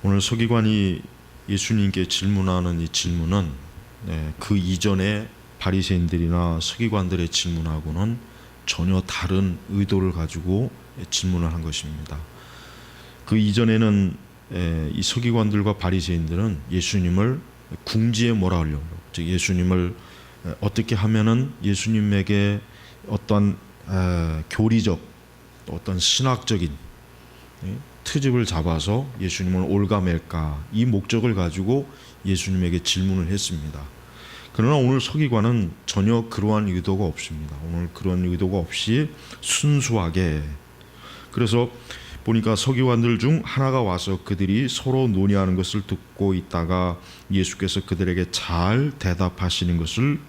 오늘 서기관이 예수님께 질문하는 이 질문은 그 이전에 바리새인들이나 서기관들의 질문하고는 전혀 다른 의도를 가지고 질문을 한 것입니다. 그 이전에는 이 서기관들과 바리새인들은 예수님을 궁지에 몰아가려고, 즉 예수님을 어떻게 하면은 예수님에게 어떤 교리적, 어떤 신학적인 트집을 잡아서 예수님을 올가맬까, 이 목적을 가지고 예수님에게 질문을 했습니다. 그러나 오늘 서기관은 전혀 그러한 의도가 없습니다. 오늘 그런 의도가 없이 순수하게, 그래서 보니까 서기관들 중 하나가 와서 그들이 서로 논의하는 것을 듣고 있다가 예수께서 그들에게 잘 대답하시는 것을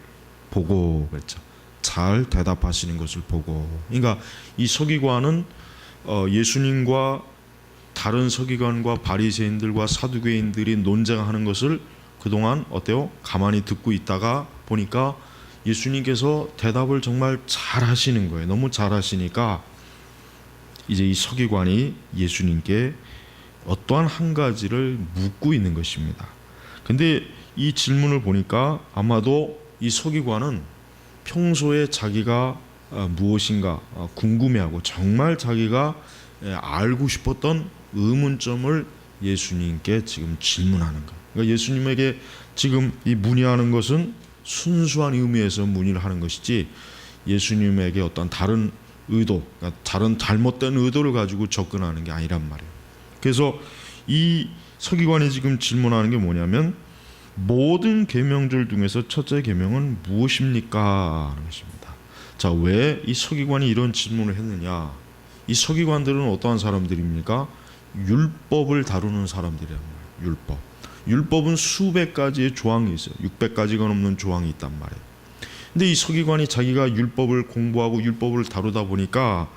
보고, 그랬죠. 잘 대답하시는 것을 보고. 그러니까 이 서기관은 예수님과 다른 서기관과 바리새인들과 사두개인들이 논쟁하는 것을 그동안 어때요? 가만히 듣고 있다가 보니까 예수님께서 대답을 정말 잘 하시는 거예요. 너무 잘 하시니까 이제 이 서기관이 예수님께 어떠한 한 가지를 묻고 있는 것입니다. 근데 이 질문을 보니까 아마도 이 서기관은 평소에 자기가 무엇인가 궁금해하고 정말 자기가 알고 싶었던 의문점을 예수님께 지금 질문하는 거예요. 그러니까 예수님에게 지금 이 문의하는 것은 순수한 의미에서 문의를 하는 것이지 예수님에게 어떤 다른 의도, 그러니까 다른 잘못된 의도를 가지고 접근하는 게 아니란 말이에요. 그래서 이 서기관이 지금 질문하는 게 뭐냐면, 모든 계명들 중에서 첫째 계명은 무엇입니까? 하는 것입니다. 자, 왜 이 서기관이 이런 질문을 했느냐? 이 서기관들은 어떠한 사람들입니까? 율법을 다루는 사람들이란 말이에요. 율법은 수백 가지의 조항이 있어요. 600가지가 넘는 조항이 있단 말이에요. 근데 이 서기관이 자기가 율법을 공부하고 율법을 다루다 보니까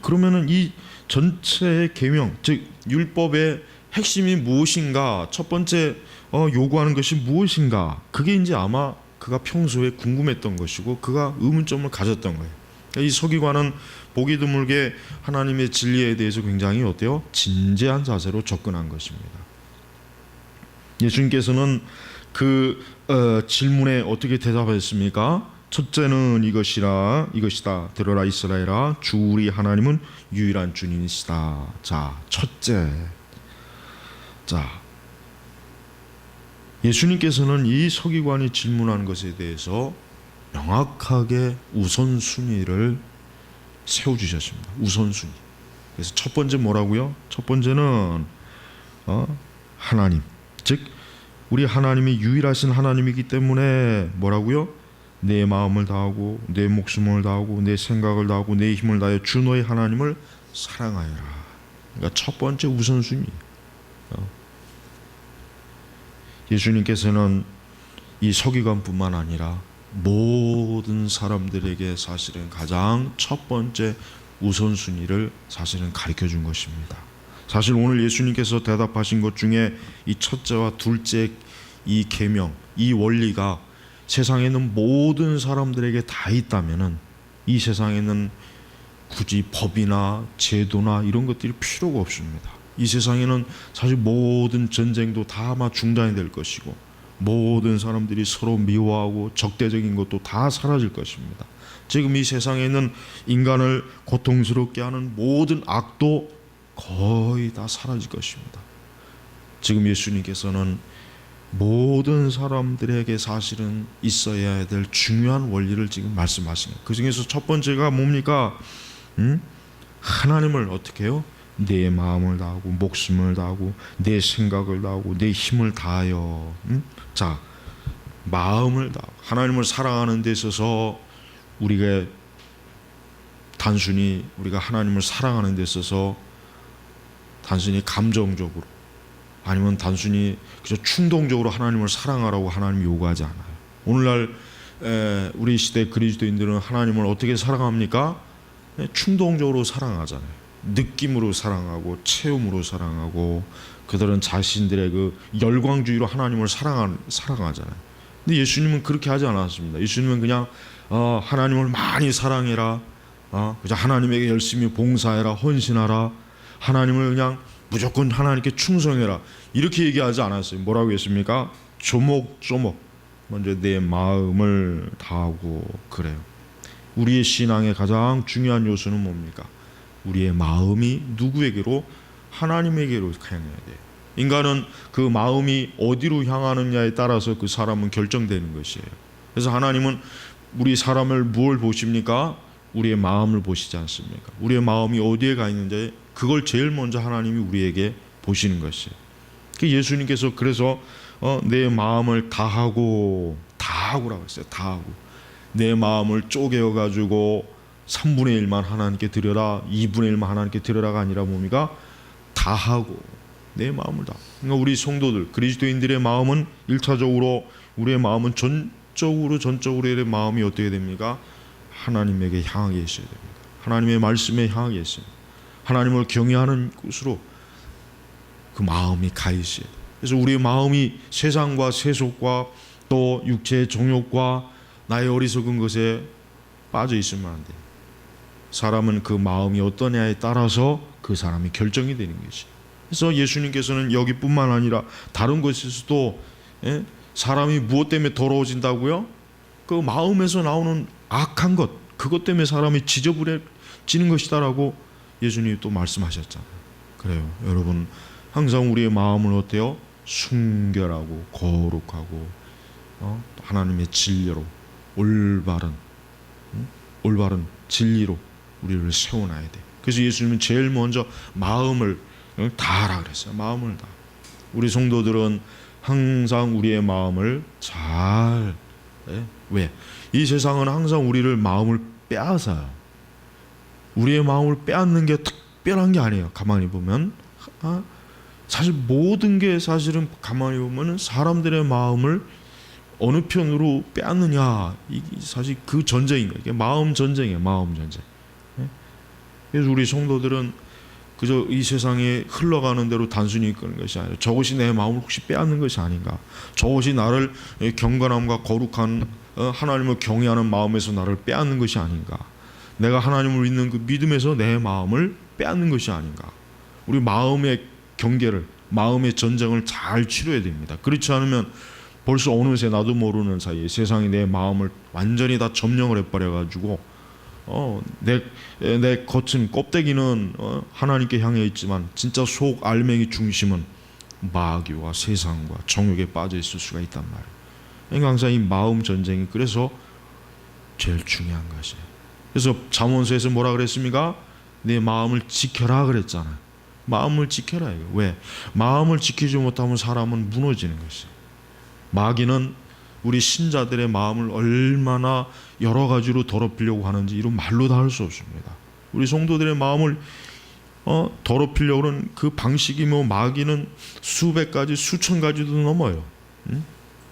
그러면은 이 전체의 계명, 즉 율법의 핵심이 무엇인가, 첫 번째 요구하는 것이 무엇인가, 그게 이제 아마 그가 평소에 궁금했던 것이고 그가 의문점을 가졌던 거예요. 이 서기관은 보기 드물게 하나님의 진리에 대해서 굉장히 어때요? 진지한 자세로 접근한 것입니다. 예수님께서는 그 질문에 어떻게 대답하셨습니까? 첫째는 이것이다. 들어라 이스라엘아, 주 우리 하나님은 유일한 주님이시다. 자, 첫째. 자, 예수님께서는 이 서기관이 질문한 것에 대해서 명확하게 우선순위를 세워주셨습니다. 우선순위. 그래서 첫 번째 뭐라고요? 첫 번째는 하나님, 즉 우리 하나님이 유일하신 하나님이기 때문에 뭐라고요? 내 마음을 다하고 내 목숨을 다하고 내 생각을 다하고 내 힘을 다하여 주 너의 하나님을 사랑하여라. 그러니까 첫 번째 우선순위. 예수님께서는 이 서기관뿐만 아니라 모든 사람들에게 사실은 가장 첫 번째 우선순위를 사실은 가르쳐 준 것입니다. 사실 오늘 예수님께서 대답하신 것 중에 이 첫째와 둘째 이 계명, 이 원리가 세상에 있는 모든 사람들에게 다 있다면은 이 세상에는 굳이 법이나 제도나 이런 것들이 필요가 없습니다. 이 세상에는 사실 모든 전쟁도 다 아마 중단이 될 것이고 모든 사람들이 서로 미워하고 적대적인 것도 다 사라질 것입니다. 지금 이 세상에 있는 인간을 고통스럽게 하는 모든 악도 거의 다 사라질 것입니다. 지금 예수님께서는 모든 사람들에게 사실은 있어야 될 중요한 원리를 지금 말씀하신 거예요. 그 중에서 첫 번째가 뭡니까? 하나님을 어떻게 해요? 내 마음을 다하고 목숨을 다하고 내 생각을 다하고 내 힘을 다하여. 자, 마음을 다하고 하나님을 사랑하는 데 있어서 우리가 단순히 우리가 하나님을 사랑하는 데 있어서 단순히 감정적으로 아니면 단순히 그저 충동적으로 하나님을 사랑하라고 하나님이 요구하지 않아요. 오늘날 우리 시대 그리스도인들은 하나님을 어떻게 사랑합니까? 충동적으로 사랑하잖아요. 느낌으로 사랑하고 체험으로 사랑하고 그들은 자신들의 그 열광주의로 하나님을 사랑하잖아요. 근데 예수님은 그렇게 하지 않았습니다. 예수님은 그냥 하나님을 많이 사랑해라, 그냥 하나님에게 열심히 봉사해라, 헌신하라, 하나님을 그냥 무조건 하나님께 충성해라 이렇게 얘기하지 않았어요. 뭐라고 했습니까? 조목조목 먼저 내 마음을 다하고 그래요. 우리의 신앙의 가장 중요한 요소는 뭡니까? 우리의 마음이 누구에게로? 하나님에게로 향해야 돼요. 인간은 그 마음이 어디로 향하느냐에 따라서 그 사람은 결정되는 것이에요. 그래서 하나님은 우리 사람을 무엇을 보십니까? 우리의 마음을 보시지 않습니까? 우리의 마음이 어디에 가 있는지 그걸 제일 먼저 하나님이 우리에게 보시는 것이에요. 예수님께서 그래서 내 마음을 다하고라고 했어요. 다하고 내 마음을 쪼개어 가지고 3분의 1만 하나님께 드려라, 2분의 1만 하나님께 드려라가 아니라 뭡니까? 다하고 내 마음을 다. 그러니까 우리 성도들 그리스도인들의 마음은 1차적으로 우리의 마음은 전적으로 의 마음이 어떻게 됩니까? 하나님에게 향하게 있어야 됩니다. 하나님의 말씀에 향하게 있어요. 하나님을 경외하는 곳으로 그 마음이 가 있어요. 그래서 우리의 마음이 세상과 세속과 또 육체의 정욕과 나의 어리석은 것에 빠져 있으면 안 돼요. 사람은 그 마음이 어떠냐에 따라서 그 사람이 결정이 되는 것이에요. 그래서 예수님께서는 여기뿐만 아니라 다른 곳에서도 사람이 무엇 때문에 더러워진다고요? 그 마음에서 나오는 악한 것, 그것 때문에 사람이 지저분해지는 것이다라고 예수님이 또 말씀하셨잖아요. 그래요. 여러분 항상 우리의 마음을 어때요? 순결하고 거룩하고 하나님의 진리로 올바른 진리로 우리를 세워놔야 돼. 그래서 예수님은 제일 먼저 마음을 다하라 그랬어요. 마음을 다. 우리 성도들은 항상 우리의 마음을 잘 왜? 이 세상은 항상 우리를 마음을 빼앗아요. 우리의 마음을 빼앗는 게 특별한 게 아니에요. 가만히 보면 사실 모든 게 사실은 가만히 보면 사람들의 마음을 어느 편으로 빼앗느냐 이게 사실 그 전쟁인 거예요. 이게 마음 전쟁이에요. 마음 전쟁. 그래서 우리 성도들은 그저 이 세상에 흘러가는 대로 단순히 이끄는 것이 아니라 저것이 내 마음을 혹시 빼앗는 것이 아닌가? 저것이 나를 경건함과 거룩한 하나님을 경외하는 마음에서 나를 빼앗는 것이 아닌가? 내가 하나님을 믿는 그 믿음에서 내 마음을 빼앗는 것이 아닌가? 우리 마음의 경계를, 마음의 전쟁을 잘 치러야 됩니다. 그렇지 않으면 벌써 어느새 나도 모르는 사이에 세상이 내 마음을 완전히 다 점령을 해버려가지고 내 겉은 껍데기는 하나님께 향해 있지만 진짜 속 알맹이 중심은 마귀와 세상과 정욕에 빠져 있을 수가 있단 말이에요. 그러니까 항상 이 마음 전쟁이 그래서 제일 중요한 것이에요. 그래서 잠언서에서 뭐라 그랬습니까? 내 마음을 지켜라 그랬잖아요. 마음을 지켜라 이거. 왜? 마음을 지키지 못하면 사람은 무너지는 것이에요. 마귀는 우리 신자들의 마음을 얼마나 여러 가지로 더럽히려고 하는지 이런 말로 다 할 수 없습니다. 우리 성도들의 마음을 더럽히려고 하는 그 방식이 마귀는 수백 가지, 수천 가지도 넘어요.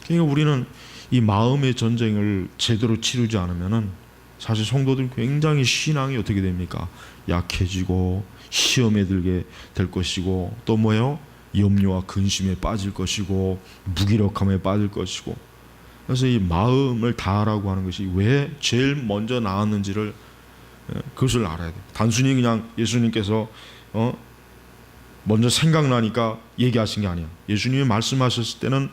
그러니까 우리는 이 마음의 전쟁을 제대로 치르지 않으면은 사실 성도들 굉장히 신앙이 어떻게 됩니까? 약해지고 시험에 들게 될 것이고 또 뭐예요? 염려와 근심에 빠질 것이고 무기력함에 빠질 것이고. 그래서 이 마음을 다하라고 하는 것이 왜 제일 먼저 나왔는지를 그것을 알아야 돼요. 단순히 그냥 예수님께서 먼저 생각나니까 얘기하신 게 아니야. 예수님이 말씀하셨을 때는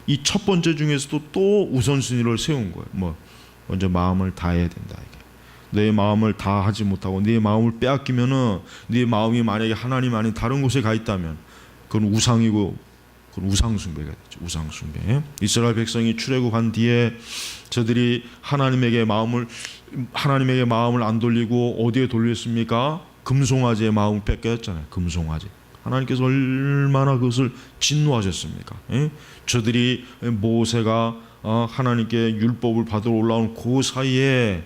이 첫 번째 중에서도 또 우선순위를 세운 거예요. 먼저 마음을 다해야 된다. 이게. 내 마음을 다하지 못하고 내 마음을 빼앗기면은 네 마음이 만약에 하나님 아닌 다른 곳에 가 있다면 그건 우상이고 그건 우상숭배가 되죠. 우상숭배. 이스라엘 백성이 출애굽한 뒤에 저들이 하나님에게 마음을 안 돌리고 어디에 돌렸습니까? 금송아지의 마음을 뺏겼잖아요. 금송아지. 하나님께서 얼마나 그것을 진노하셨습니까? 저들이 모세가 하나님께 율법을 받으러 올라온 그 사이에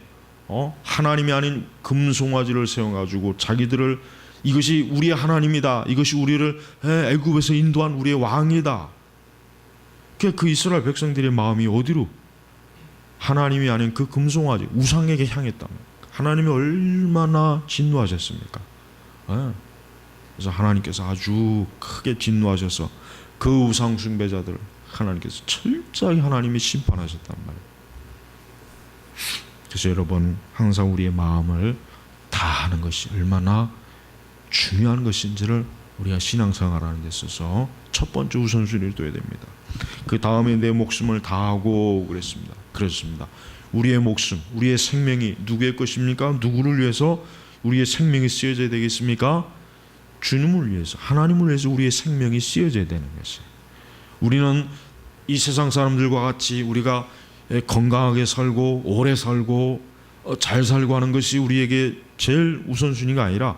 하나님이 아닌 금송아지를 세워가지고 자기들을 이것이 우리의 하나님이다. 이것이 우리를 애굽에서 인도한 우리의 왕이다. 그 이스라엘 백성들의 마음이 어디로? 하나님이 아닌 그 금송아지 우상에게 향했다. 하나님이 얼마나 진노하셨습니까? 그래서 하나님께서 아주 크게 진노하셔서 그 우상 숭배자들을 하나님께서 철저히 하나님이 심판하셨단 말이에요. 그래서 여러분 항상 우리의 마음을 다하는 것이 얼마나 중요한 것인지를 우리가 신앙생활하는 데 있어서 첫 번째 우선순위를 둬야 됩니다. 그 다음에 내 목숨을 다하고 그랬습니다. 그렇습니다. 우리의 목숨, 우리의 생명이 누구의 것입니까? 누구를 위해서 우리의 생명이 쓰여져야 되겠습니까? 주님을 위해서, 하나님을 위해서 우리의 생명이 쓰여져야 되는 것이에요. 우리는 이 세상 사람들과 같이 우리가 건강하게 살고 오래 살고 잘 살고 하는 것이 우리에게 제일 우선순위가 아니라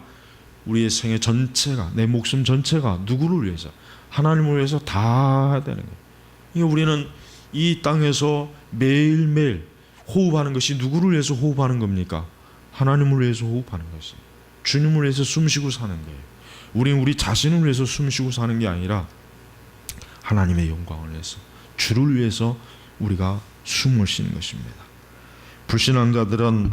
우리의 생애 전체가, 내 목숨 전체가 누구를 위해서? 하나님을 위해서 다 해야 되는 거예요. 그러니까 우리는 이 땅에서 매일매일 호흡하는 것이 누구를 위해서 호흡하는 겁니까? 하나님을 위해서 호흡하는 것이에요. 주님을 위해서 숨쉬고 사는 거예요. 우리는 우리 자신을 위해서 숨쉬고 사는 게 아니라 하나님의 영광을 위해서, 주를 위해서 우리가 숨을 쉬는 것입니다. 불신앙자들은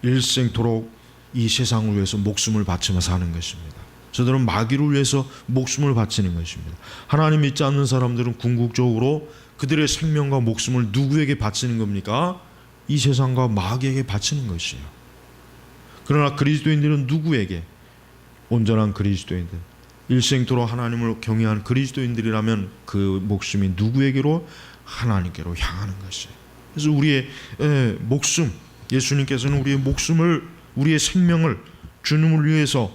일생토록 이 세상을 위해서 목숨을 바치며 사는 것입니다. 저들은 마귀를 위해서 목숨을 바치는 것입니다. 하나님 믿지 않는 사람들은 궁극적으로 그들의 생명과 목숨을 누구에게 바치는 겁니까? 이 세상과 마귀에게 바치는 것이에요. 그러나 그리스도인들은 누구에게? 온전한 그리스도인들, 일생토록 하나님을 경외한 그리스도인들이라면 그 목숨이 누구에게로? 하나님께로 향하는 것이에요. 그래서 우리의 목숨, 예수님께서는 우리의 목숨을, 우리의 생명을 주님을 위해서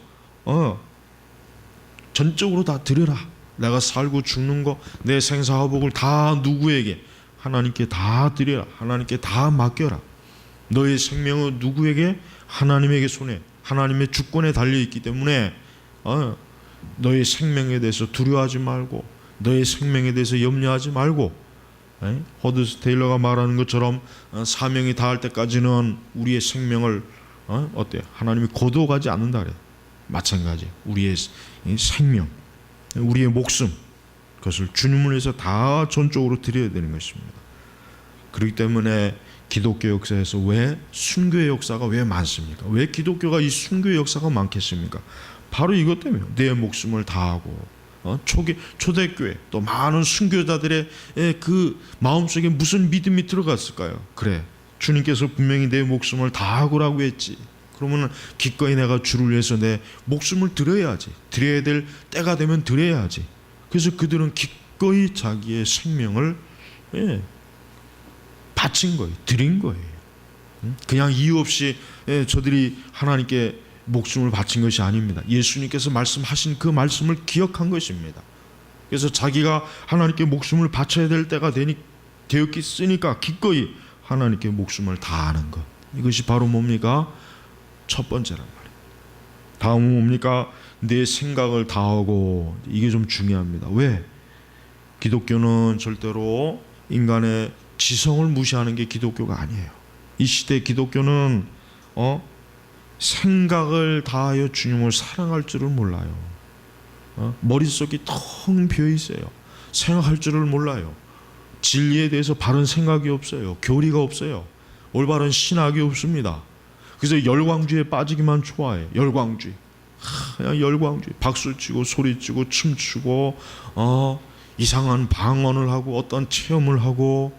전적으로 다 드려라. 내가 살고 죽는 거, 내 생사화복을 다 누구에게? 하나님께 다 드려라. 하나님께 다 맡겨라. 너의 생명은 누구에게? 하나님에게 손에, 하나님의 주권에 달려있기 때문에 너의 생명에 대해서 두려워하지 말고, 너의 생명에 대해서 염려하지 말고, 허드스 테일러가 말하는 것처럼 사명이 닿을 때까지는 우리의 생명을 어때요? 하나님이 거두어가지 않는다 그래요. 마찬가지 우리의 생명, 우리의 목숨, 그것을 주님을 위해서 다 전적으로 드려야 되는 것입니다. 그렇기 때문에 기독교 역사에서 왜 순교의 역사가 왜 많습니까? 왜 기독교가 이 순교의 역사가 많겠습니까? 바로 이것 때문에 내 목숨을 다하고 초대교회 또 많은 순교자들의 그 마음속에 무슨 믿음이 들어갔을까요? 그래, 주님께서 분명히 내 목숨을 다하고라고 했지. 그러면 기꺼이 내가 주를 위해서 내 목숨을 드려야지. 드려야 될 때가 되면 드려야지. 그래서 그들은 기꺼이 자기의 생명을 바친 거예요. 드린 거예요. 그냥 이유 없이 저들이 하나님께 목숨을 바친 것이 아닙니다. 예수님께서 말씀하신 그 말씀을 기억한 것입니다. 그래서 자기가 하나님께 목숨을 바쳐야 될 때가 되었으니까 기꺼이 하나님께 목숨을 다하는 것. 이것이 바로 뭡니까? 첫 번째란 말이에요. 다음은 뭡니까? 내 생각을 다하고. 이게 좀 중요합니다. 왜? 기독교는 절대로 인간의 지성을 무시하는 게 기독교가 아니에요. 이 시대 기독교는 생각을 다하여 주님을 사랑할 줄을 몰라요. 머릿속이 텅 비어 있어요. 생각할 줄을 몰라요. 진리에 대해서 바른 생각이 없어요. 교리가 없어요. 올바른 신학이 없습니다. 그래서 열광주의에 빠지기만 좋아해. 열광주의. 그냥 열광주의. 박수치고 소리치고 춤추고 이상한 방언을 하고 어떤 체험을 하고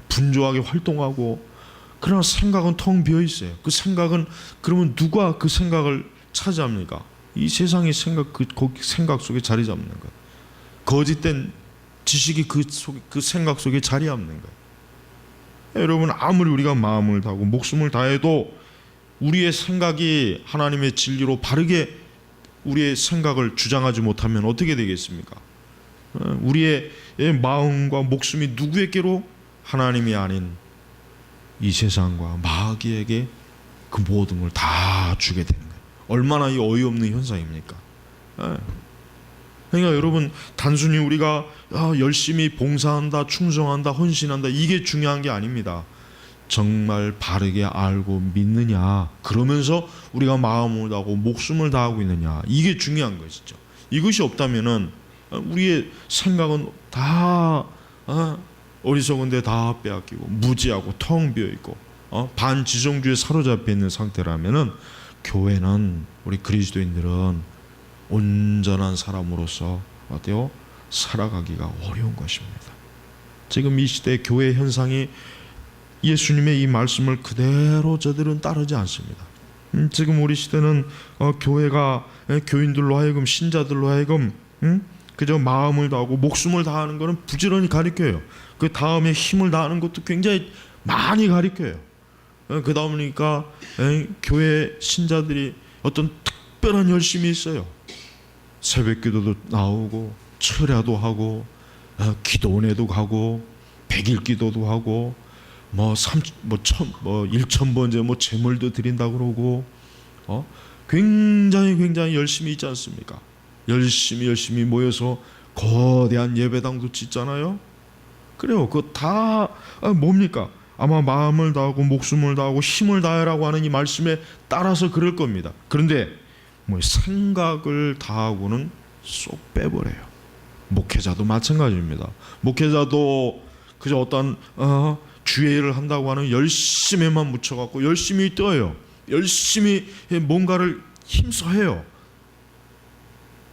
분주하게 활동하고. 그러나 생각은 텅 비어 있어요. 그 생각은, 그러면 누가 그 생각을 차지합니까? 이 세상의 생각, 그 생각 속에 자리 잡는 것. 거짓된 지식이 그 생각 속에 자리 잡는 거예요. 여러분, 아무리 우리가 마음을 다하고 목숨을 다해도 우리의 생각이 하나님의 진리로 바르게 우리의 생각을 주장하지 못하면 어떻게 되겠습니까? 우리의 마음과 목숨이 누구에게로? 하나님이 아닌 이 세상과 마귀에게 그 모든 걸 다 주게 되는 거예요. 얼마나 이 어이없는 현상입니까? 그러니까 여러분, 단순히 우리가 열심히 봉사한다, 충성한다, 헌신한다, 이게 중요한 게 아닙니다. 정말 바르게 알고 믿느냐, 그러면서 우리가 마음을 다하고 목숨을 다하고 있느냐, 이게 중요한 것이죠. 이것이 없다면은 우리의 생각은 다 어리석은데 다 빼앗기고 무지하고 텅 비어있고 반지성주의에 사로잡혀 있는 상태라면은 교회는, 우리 그리스도인들은 온전한 사람으로서 어때요? 살아가기가 어려운 것입니다. 지금 이 시대의 교회 현상이 예수님의 이 말씀을 그대로 저들은 따르지 않습니다. 지금 우리 시대는 교회가 교인들로 하여금 신자들로 하여금 그저 마음을 다하고 목숨을 다하는 것은 부지런히 가르쳐요. 그 다음에 힘을 다하는 것도 굉장히 많이 가르쳐요. 그 다음이니까 교회 신자들이 어떤 특별한 열심이 있어요. 새벽기도도 나오고 철야도 하고 기도원에도 가고 백일기도도 하고 뭐 1,000번째 뭐 제물도 드린다 그러고 굉장히 열심히 있지 않습니까? 열심히 모여서 거대한 예배당도 짓잖아요. 그래요. 그거 다 뭡니까? 아마 마음을 다하고 목숨을 다하고 힘을 다하라고 하는 이 말씀에 따라서 그럴 겁니다. 그런데 뭐 생각을 다하고는 쏙 빼버려요. 목회자도 마찬가지입니다. 목회자도 그저 어떤 주의를 한다고 하는 열심히만 묻혀갖고 열심히 떠요. 열심히 뭔가를 힘써해요.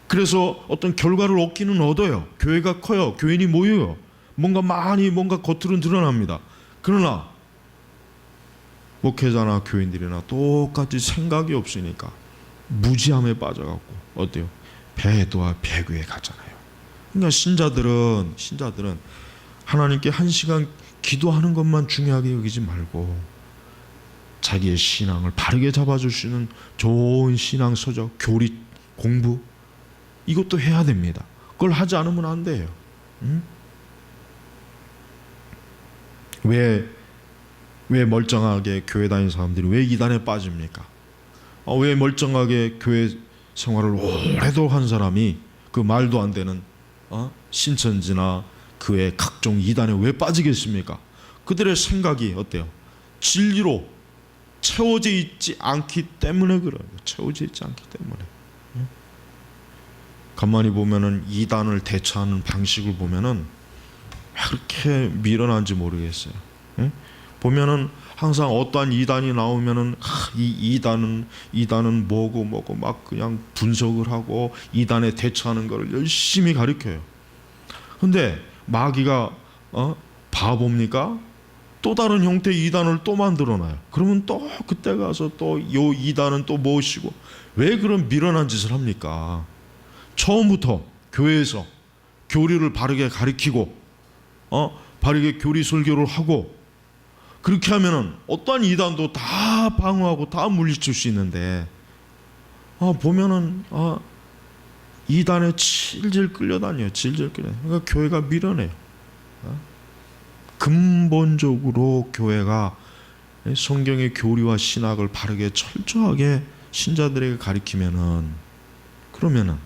그래서 어떤 결과를 얻기는 얻어요. 교회가 커요. 교인이 모여요. 뭔가 겉으로는 드러납니다. 그러나 목회자나 교인들이나 똑같이 생각이 없으니까 무지함에 빠져갖고 어때요? 배도와 배교에 가잖아요. 그러니까 신자들은 하나님께 1시간 기도하는 것만 중요하게 여기지 말고 자기의 신앙을 바르게 잡아줄 수 있는 좋은 신앙 서적, 교리, 공부 이것도 해야 됩니다. 그걸 하지 않으면 안 돼요. 왜 멀쩡하게 교회 다니는 사람들이 왜 이단에 빠집니까? 왜 멀쩡하게 교회 생활을 오래도 한 사람이 그 말도 안 되는 신천지나 그의 각종 이단에 왜 빠지겠습니까? 그들의 생각이 어때요? 진리로 채워져 있지 않기 때문에 그래요. 채워져 있지 않기 때문에. 가만히 보면은 이단을 대처하는 방식을 보면은 왜 그렇게 미련한지 모르겠어요. 보면은 항상 어떠한 이단이 나오면은 이 이단은 뭐고 막 그냥 분석을 하고 이단에 대처하는 것을 열심히 가르쳐요. 근데 마귀가 바보입니까? 또 다른 형태의 이단을 또 만들어놔요. 그러면 또 그때 가서 또 요 이단은 또 무엇이고 왜 그런 미련한 짓을 합니까? 처음부터 교회에서 교리를 바르게 가르치고 바르게 교리 설교를 하고 그렇게 하면은 어떠한 이단도 다 방어하고 다 물리칠 수 있는데 보면은 이단에 질질 끌려다녀요. 그러니까 교회가 미련해요. 근본적으로 교회가 성경의 교리와 신학을 바르게 철저하게 신자들에게 가르치면은 그러면은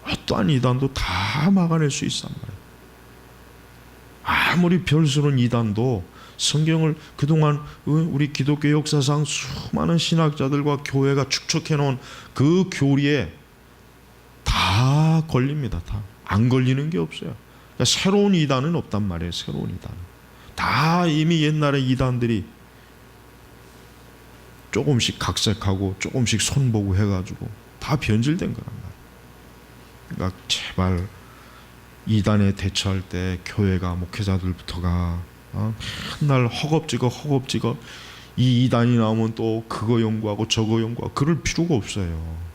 어떠한 이단도 다 막아낼 수 있단 말이에요. 아무리 별스러운 이단도 성경을 그동안 우리 기독교 역사상 수많은 신학자들과 교회가 축적해놓은 그 교리에 다 걸립니다. 다 안 걸리는 게 없어요. 그러니까 새로운 이단은 없단 말이에요. 새로운 이단 다 이미 옛날의 이단들이 조금씩 각색하고 조금씩 손보고 해가지고 다 변질된 거란 말이에요. 그러니까 제발 이단에 대처할 때 교회가 목회자들부터가 맨날 허겁지겁 이 이단이 나오면 또 그거 연구하고 저거 연구하고 그럴 필요가 없어요.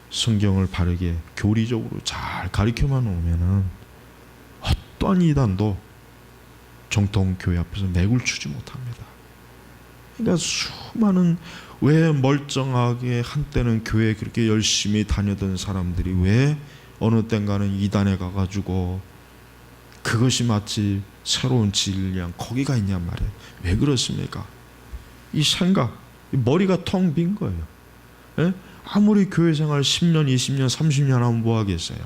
성경을 바르게 교리적으로 잘 가르쳐만 오면은 어떠한 이단도 정통 교회 앞에서 맥을 추지 못합니다. 그러니까 수많은 왜 멀쩡하게 한때는 교회 그렇게 열심히 다니던 사람들이 왜 어느 땐가는 이단에 가가지고 그것이 마치 새로운 진리양 거기가 있냔 말이에요. 왜 그렇습니까? 이 생각, 머리가 텅 빈 거예요. 예? 아무리 교회 생활 10년, 20년, 30년 하면 뭐 하겠어요?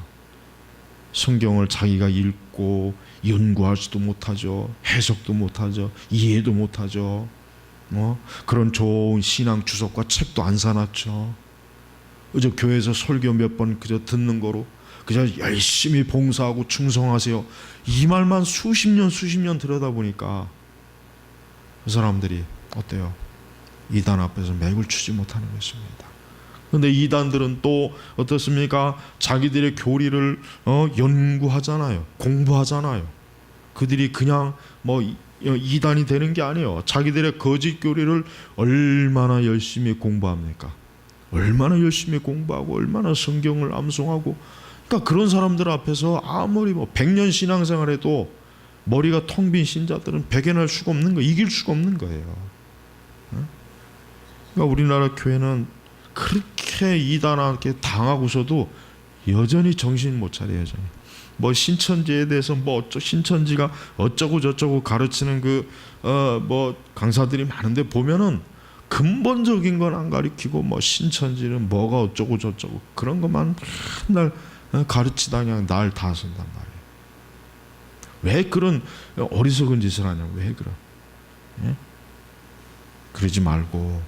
성경을 자기가 읽고 연구하지도 못하죠. 해석도 못하죠. 이해도 못하죠. 그런 좋은 신앙 주석과 책도 안 사놨죠. 그저 교회에서 설교 몇 번 그저 듣는 거로 그저 열심히 봉사하고 충성하세요. 이 말만 수십 년 들여다보니까 그 사람들이 어때요? 이단 앞에서 맥을 추지 못하는 것입니다. 그런데 이단들은 또 어떻습니까? 자기들의 교리를 연구하잖아요. 공부하잖아요. 그들이 그냥 이단이 되는 게 아니에요. 자기들의 거짓 교리를 얼마나 열심히 공부합니까? 얼마나 열심히 공부하고 얼마나 성경을 암송하고. 그러니까 그런 사람들 앞에서 아무리 100년 신앙생활해도 머리가 텅 빈 신자들은 배견할 수가 없는 거예요. 이길 수가 없는 거예요. 그러니까 우리나라 교회는 그렇게 이단한테 당하고서도 여전히 정신 못 차려요. 여전히 신천지에 대해서 신천지가 어쩌고 저쩌고 가르치는 강사들이 많은데 보면은 근본적인 건 안 가르치고 신천지는 뭐가 어쩌고 저쩌고 그런 것만 맨날 가르치다 그냥 날 다 쓴단 말이에요. 왜 그런 어리석은 짓을 하냐고. 왜 그래? 예? 그러지 말고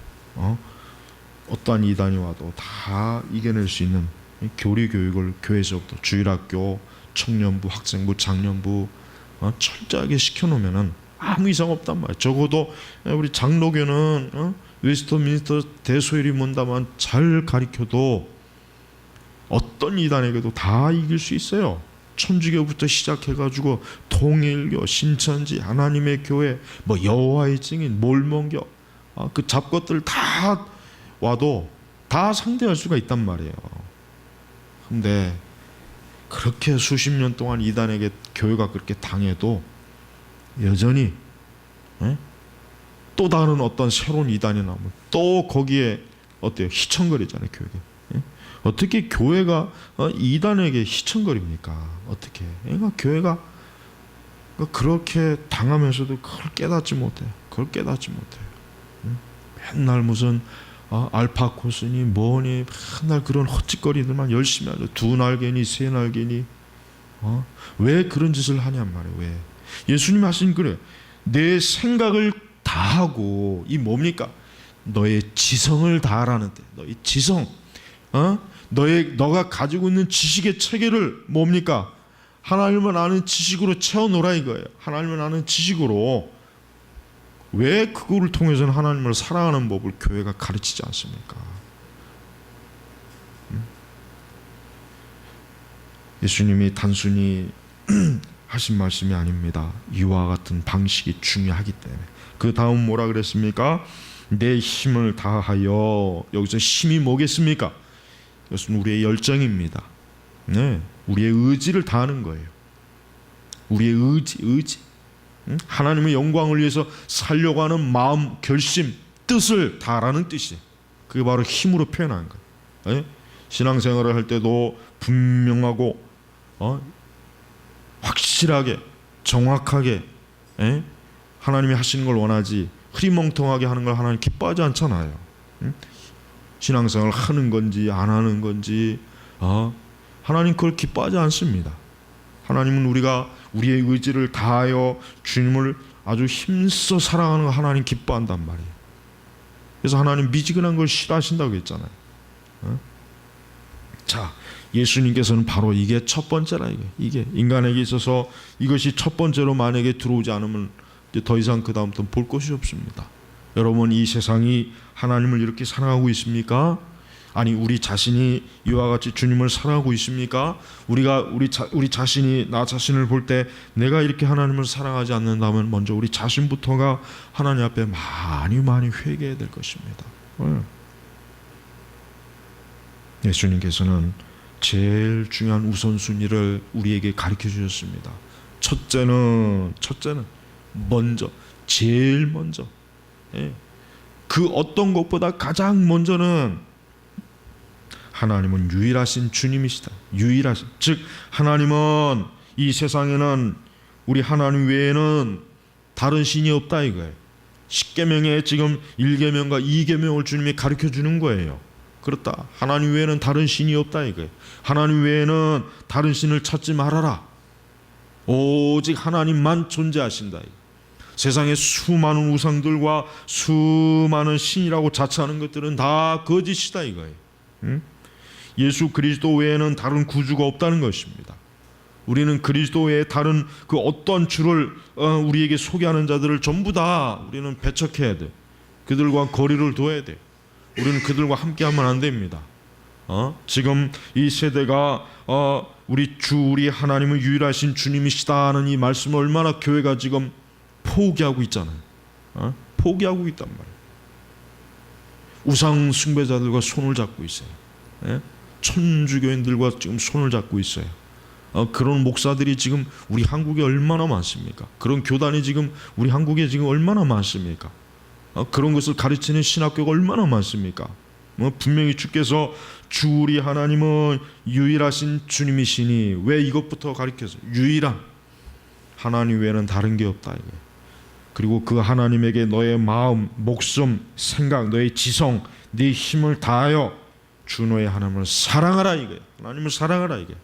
어떠한 이단이 와도 다 이겨낼 수 있는 교리 교육을 교회에서부터 주일학교, 청년부, 학생부, 장년부 철저하게 시켜놓으면은 아무 이상 없단 말이에요. 적어도 우리 장로교는 웨스트민스터 대소일이 뭔다만 잘 가르쳐도 어떤 이단에게도 다 이길 수 있어요. 천주교부터 시작해가지고 통일교, 신천지, 하나님의 교회, 여호와의 증인, 몰몬교 그 잡것들 다 와도 다 상대할 수가 있단 말이에요. 근데 그렇게 수십 년 동안 이단에게 교회가 그렇게 당해도 여전히 또 다른 어떤 새로운 이단이 나오면 또 거기에 어때요? 희청거리잖아요. 교회가. 어떻게 교회가 이단에게 희청거립니까? 어떻게? 그러니까 교회가 그렇게 당하면서도 그걸 깨닫지 못해요. 맨날 무슨 알파코스니 뭐니 맨날 그런 헛짓거리들만 열심히 하죠. 두 날개니 세 날개니 왜 그런 짓을 하냔 말이에요. 왜? 예수님 하신 그래. 내 생각을 다하고 이 뭡니까? 너의 지성을 다하라는데 너의 지성 너가 가지고 있는 지식의 체계를 뭡니까? 하나님을 아는 지식으로 채워놓으라 이거예요. 하나님을 아는 지식으로. 왜 그거를 통해서는 하나님을 사랑하는 법을 교회가 가르치지 않습니까? 예수님이 단순히 하신 말씀이 아닙니다. 이와 같은 방식이 중요하기 때문에. 그 다음 뭐라 그랬습니까? 내 힘을 다하여. 여기서 힘이 뭐겠습니까? 이것은 우리의 열정입니다. 네, 우리의 의지를 다하는 거예요. 우리의 의지. 하나님의 영광을 위해서 살려고 하는 마음, 결심, 뜻을 다하라는 뜻이에요. 그게 바로 힘으로 표현한 거예요. 신앙생활을 할 때도 분명하고 확실하게 정확하게 하나님이 하시는 걸 원하지 흐리멍텅하게 하는 걸 하나님 기뻐하지 않잖아요. 신앙생활을 하는 건지 안 하는 건지 하나님 그걸 기뻐하지 않습니다. 하나님은 우리가 우리의 의지를 다하여 주님을 아주 힘써 사랑하는 거 하나님 기뻐한단 말이에요. 그래서 하나님 미지근한 걸 싫어하신다고 했잖아요. 자, 예수님께서는 바로 이게 첫 번째라. 이게 인간에게 있어서 이것이 첫 번째로 만약에 들어오지 않으면 이제 더 이상 그 다음부터 볼 것이 없습니다. 여러분, 이 세상이 하나님을 이렇게 사랑하고 있습니까? 아니, 우리 자신이 이와 같이 주님을 사랑하고 있습니까? 우리 자신이 나 자신을 볼 때 내가 이렇게 하나님을 사랑하지 않는다면 먼저 우리 자신부터가 하나님 앞에 많이 회개해야 될 것입니다. 예수님께서는 제일 중요한 우선순위를 우리에게 가르쳐 주셨습니다. 첫째는 먼저, 제일 먼저, 그 어떤 것보다 가장 먼저는 하나님은 유일하신 주님이시다. 유일하신, 즉 하나님은 이 세상에는 우리 하나님 외에는 다른 신이 없다 이거예요. 10계명에 지금 1계명과 2계명을 주님이 가르쳐 주는 거예요. 그렇다. 하나님 외에는 다른 신이 없다 이거예요. 하나님 외에는 다른 신을 찾지 말아라. 오직 하나님만 존재하신다. 세상의 수많은 우상들과 수많은 신이라고 자처하는 것들은 다 거짓이다 이거예요. 예수 그리스도 외에는 다른 구주가 없다는 것입니다. 우리는 그리스도 외에 다른 그 어떤 주를 우리에게 소개하는 자들을 전부 다 우리는 배척해야 돼. 그들과 거리를 둬야 돼. 우리는 그들과 함께하면 안 됩니다. 지금 이 세대가 우리 하나님은 유일하신 주님이시다는 이 말씀을 얼마나 교회가 지금 포기하고 있잖아요. 포기하고 있단 말이에요. 우상 숭배자들과 손을 잡고 있어요. 천주교인들과 지금 손을 잡고 있어요. 그런 목사들이 지금 우리 한국에 얼마나 많습니까? 그런 교단이 지금 우리 한국에 지금 얼마나 많습니까? 그런 것을 가르치는 신학교가 얼마나 많습니까? 분명히 주께서 주 우리 하나님은 유일하신 주님이시니 왜 이것부터 가르쳐서 유일한 하나님 외에는 다른 게 없다 이게. 그리고 그 하나님에게 너의 마음, 목숨, 생각, 너의 지성, 네 힘을 다하여 주 너의 하나님을 사랑하라 이거예요. 하나님을 사랑하라 이게.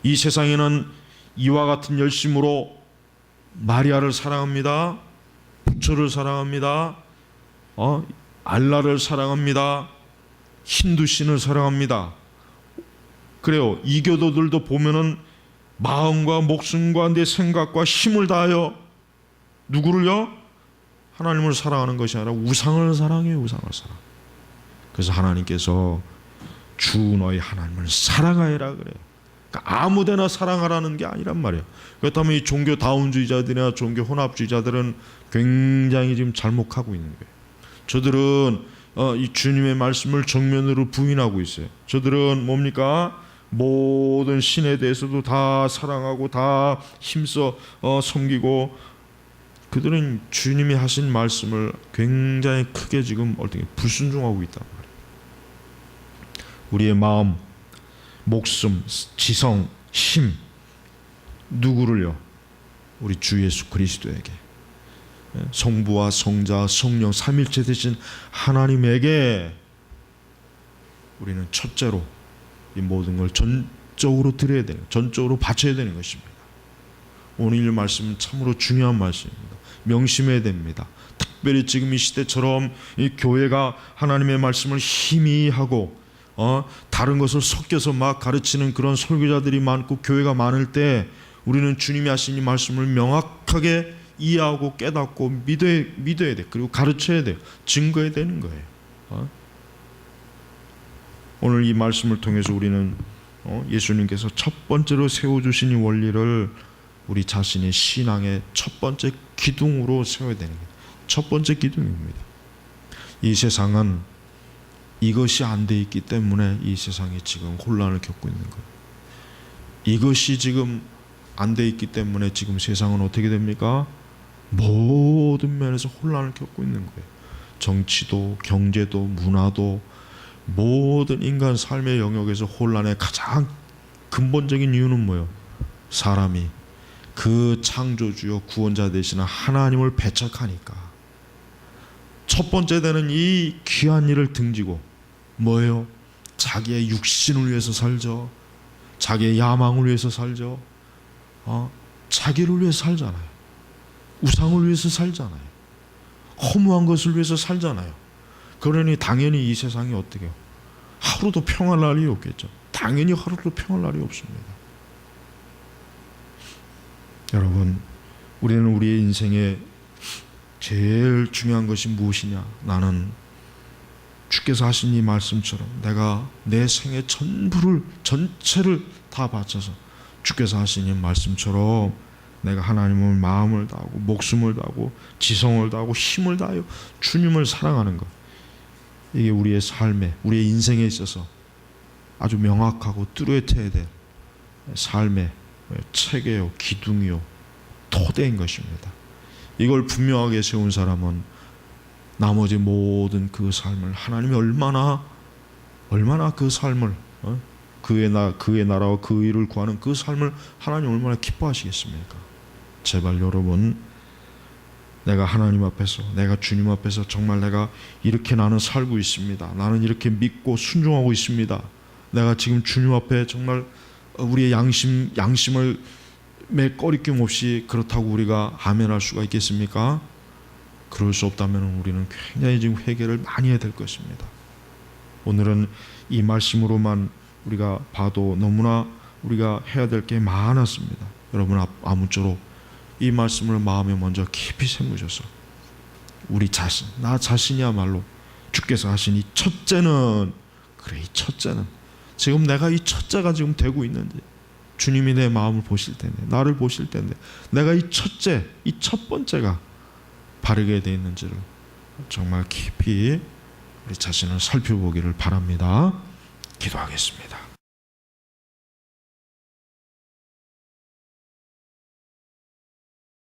이 세상에는 이와 같은 열심으로 마리아를 사랑합니다. 부처를 사랑합니다. 알라를 사랑합니다. 힌두신을 사랑합니다. 그래요. 이교도들도 보면은 마음과 목숨과 내 생각과 힘을 다하여 누구를요? 하나님을 사랑하는 것이 아니라 우상을 사랑해요. 우상을 사랑. 그래서 하나님께서 주 너희 하나님을 사랑하여라 그래요. 그러니까 아무데나 사랑하라는 게 아니란 말이에요. 그렇다면 이 종교 다운주의자들이나 종교 혼합주의자들은 굉장히 지금 잘못하고 있는 거예요. 저들은 이 주님의 말씀을 정면으로 부인하고 있어요. 저들은 뭡니까? 모든 신에 대해서도 다 사랑하고 다 힘써 섬기고 그들은 주님이 하신 말씀을 굉장히 크게 지금 어떻게 불순종하고 있단 말이에요. 우리의 마음, 목숨, 지성, 힘 누구를요? 우리 주 예수 그리스도에게, 성부와 성자, 성령 삼일체 되신 하나님에게 우리는 첫째로 이 모든 걸 전적으로 드려야 되는, 전적으로 바쳐야 되는 것입니다. 오늘 이 말씀은 참으로 중요한 말씀입니다. 명심해야 됩니다. 특별히 지금 이 시대처럼 이 교회가 하나님의 말씀을 희미하고 다른 것을 섞여서 막 가르치는 그런 설교자들이 많고 교회가 많을 때 우리는 주님이 하신 이 말씀을 명확하게 이해하고 깨닫고 믿어야 돼. 그리고 가르쳐야 돼요. 증거해야 되는 거예요. 오늘 이 말씀을 통해서 우리는 예수님께서 첫 번째로 세워주신 이 원리를 우리 자신의 신앙의 첫 번째 기둥으로 세워야 되는 거예요. 첫 번째 기둥입니다. 이 세상은 이것이 안 돼 있기 때문에 이 세상이 지금 혼란을 겪고 있는 거예요. 이것이 지금 안 돼 있기 때문에 지금 세상은 어떻게 됩니까? 모든 면에서 혼란을 겪고 있는 거예요. 정치도, 경제도, 문화도, 모든 인간 삶의 영역에서 혼란의 가장 근본적인 이유는 뭐예요? 사람이 그 창조주요 구원자 되시는 하나님을 배척하니까. 첫 번째 되는 이 귀한 일을 등지고 뭐예요? 자기의 육신을 위해서 살죠. 자기의 야망을 위해서 살죠. 자기를 위해서 살잖아요. 우상을 위해서 살잖아요. 허무한 것을 위해서 살잖아요. 그러니 당연히 이 세상이 어떻게 해요? 하루도 평할 날이 없겠죠. 당연히 하루도 평할 날이 없습니다. 여러분, 우리는 우리의 인생에 제일 중요한 것이 무엇이냐? 나는 주께서 하신 이 말씀처럼 내가 내 생의 전체를 다 바쳐서 주께서 하신 이 말씀처럼 내가 하나님을 마음을 다하고 목숨을 다하고 지성을 다하고 힘을 다하여 주님을 사랑하는 것, 이게 우리의 삶에, 우리의 인생에 있어서 아주 명확하고 뚜렷해야 될 삶의 체계요, 기둥이요, 토대인 것입니다. 이걸 분명하게 세운 사람은 나머지 모든 그 삶을 하나님이 얼마나 그 삶을 그의 나라와 그 의를 구하는 그 삶을 하나님 얼마나 기뻐하시겠습니까? 제발 여러분, 내가 하나님 앞에서, 내가 주님 앞에서 정말 내가 이렇게 나는 살고 있습니다. 나는 이렇게 믿고 순종하고 있습니다. 내가 지금 주님 앞에 정말 우리의 양심을 꺼리낌 없이 그렇다고 우리가 아멘할 수가 있겠습니까? 그럴 수 없다면 우리는 굉장히 지금 회개를 많이 해야 될 것입니다. 오늘은 이 말씀으로만 우리가 봐도 너무나 우리가 해야 될 게 많았습니다. 여러분, 아무쪼록 이 말씀을 마음에 먼저 깊이 새기셔서 우리 자신, 나 자신이야말로 주께서 하신 이 첫째는, 그래, 이 첫째는 지금 내가 이 첫째가 지금 되고 있는지, 주님이 내 마음을 보실 텐데, 나를 보실 텐데 내가 이 첫 번째가 바르게 되어 있는지를 정말 깊이 우리 자신을 살펴보기를 바랍니다. 기도하겠습니다.